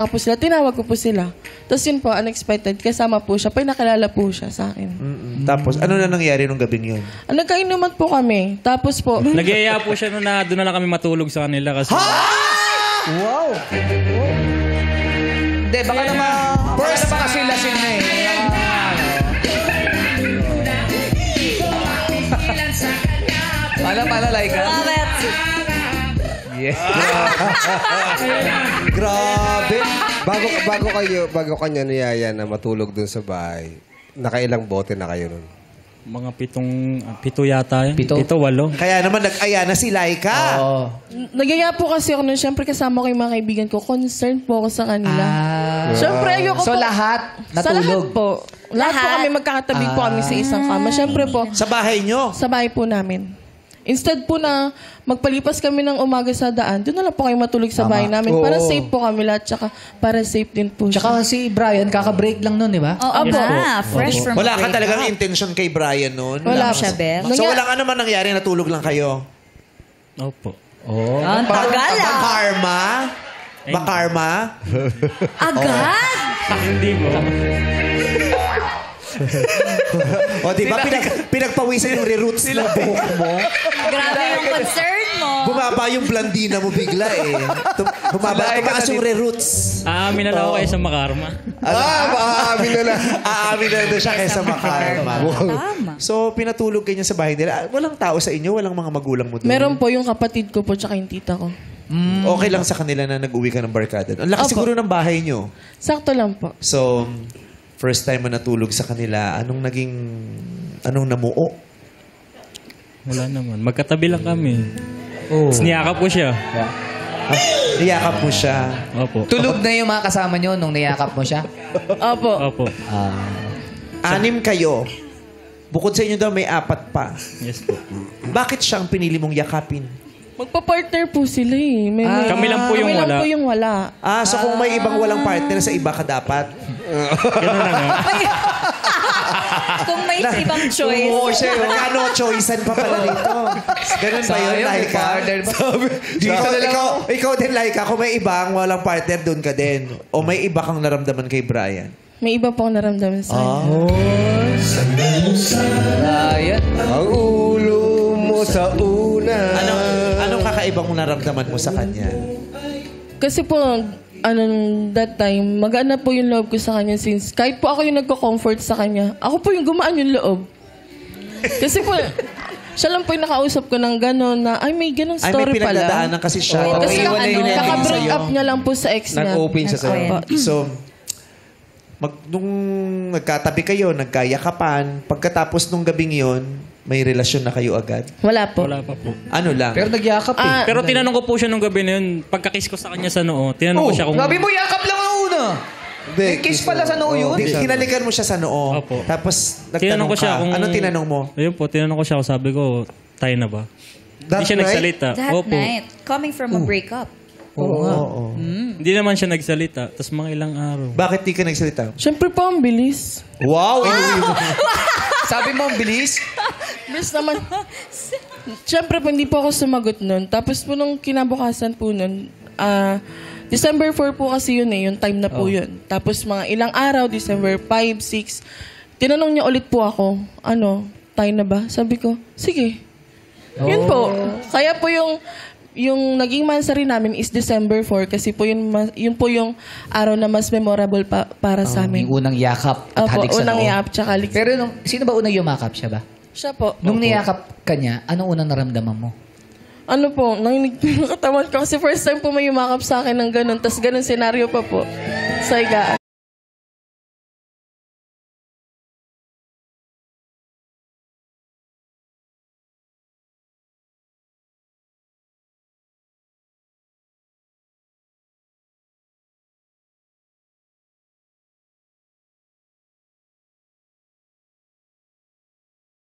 po sila, tinawag ko po sila. Tapos yun po, unexpected, kasama po siya, nakilala po siya sa akin. Tapos, ano na nangyari nung gabing yun? Nagkainuman po kami. Tapos po... Nagyaya po siya na doon na lang kami matulog sa kanila kasi... Wow! Hindi, baka naman... Baka naman kasi lasing na eh. Pala, Laika. Yes. Grabe! Bago kanya niyaya na matulog dun sa bahay, nakailang bote na kayo nun? Mga pito yata yun. Pito? 8. Kaya naman nag-aya na si Laika. Oo. Nagyaya po kasi ako nun, syempre kasama ko yung mga kaibigan ko, concerned po ako sa kanila. Syempre ayoko So po... lahat Sa lahat natulog? po. Lahat po kami magkakatabi po kami sa isang kama. Syempre po, Sa bahay nyo. sa bahay po namin. Instead po na magpalipas kami ng umaga sa daan, doon na lang po kayo matulog sa bahay namin. Para safe po kami lahat, tsaka para safe din po siya. Tsaka si Brian, kaka-break lang nun, di ba? Oo na, fresh from Wala ka break. talagang intention kay Brian noon. Wala siya, Beth. So walang ano man nangyari, natulog lang kayo. Opo. Oo. Ang tagal ah. Bakarma? Bakarma? Agad? Hindi po. O di ba pinagpawisan yung re-roots na buhok mo? Grabe yung concern mo. Bumaba yung blandina mo bigla eh. Tumaas yung re-roots. Aamin na lang ako kayo sa makarma. Maamin na lang. Aamin na doon siya kaysa makarma. Tama. So, pinatulog kayo niya sa bahay nila. Walang tao sa inyo? Walang mga magulang mo doon? Meron po yung kapatid ko po, tsaka yung tita ko. Okay lang sa kanila na nag-uwi ka ng barkada. Ang laki Opo. siguro ng bahay nyo. Sakto lang po. So, first time mo natulog sa kanila, anong namuo? Wala naman. Magkatabi lang kami. Oh. Tapos niyakap ko siya. Niyakap mo siya. Opo. Tulog na yung mga kasama nyo nung niyakap mo siya? Opo. Opo. 6 kayo. Bukod sa inyo daw, may 4 pa. Yes po. Bakit siya ang pinili mong yakapin? Magpa-partner po sila eh. Kami lang po yung kami wala. lang po yung wala. So kung may ibang walang partner, sa iba ka dapat. Ganun na nga. Kung may ibang choice. Oo, siya. Nagkano choicean pa pala nito. Ganun ba yun, Sayang, may Laika? partner ba? Dito na lang ikaw din, Laika. Kung may ibang walang partner, doon ka din. O may iba kang naramdaman kay Brian. May iba po akong naramdaman sa kanya. Brian. Ang ulo mo sa una. Anong kakaibang mo naramdaman mo sa kanya? Kasi po, that time, magaan na po yung loob ko sa kanya since kahit po ako yung nagko-comfort sa kanya, ako po yung gumaan yung loob. Kasi po, siya lang po yung nakausap ko ng gano'n na, ay, may ganong Ay, story may pala. pinagdadaanan kasi siya. Kasi Iwan na yun yung kaka-break sa'yo. up niya lang po sa ex niya. Nag-open siya sa'yo. Opo. So, nung nagkatabi kayo, nagkayakapan, pagkatapos nung gabing yon, may relasyon na kayo agad? Wala po. Wala pa po. Ano lang? Pero nagyakap eh. Pero tinanong ko po siya nung gabi na yun, pagkakiss ko sa kanya sa noo, tinanong ko siya kung... Sabi mo, yakap lang ang una. May kiss pala sa noo yun. Hinalikan mo siya sa noo. Opo. Tapos Tinanong nagtanong ko ka. siya kung... Anong tinanong mo? Ayun po, tinanong ko siya. Sabi ko, tayo na ba? Hindi siya night? nagsalita. That Opo. night, coming from a breakup. Oo. Hindi naman siya nagsalita. Tapos mga ilang araw. Bakit di ka nagsalita? Siyempre po, ang bilis. Wow! Sabi mo, ang bilis. Bilis naman. Siyempre po, hindi po ako sumagot nun. Tapos po nung kinabukasan po nun, December 4 po kasi yun eh, yung time na po yun. Tapos mga ilang araw, December 5, 6, tinanong niya ulit po ako, tayo na ba? Sabi ko, sige. Yun po. Kaya po yung naging mansari namin is December 4 kasi po yun po yung araw na mas memorable para sa amin. Yung unang yakap at halik sa unang noo. yakap tsaka halik. Pero sino ba unang yumakap? Siya ba? Siya po. Nung niyakap ka niya, anong unang naramdaman mo? Ano po, nanginig po yung katawan ko kasi first time po may yumakap sa akin ng ganun. Tapos ganun senaryo pa po. Sa higaan.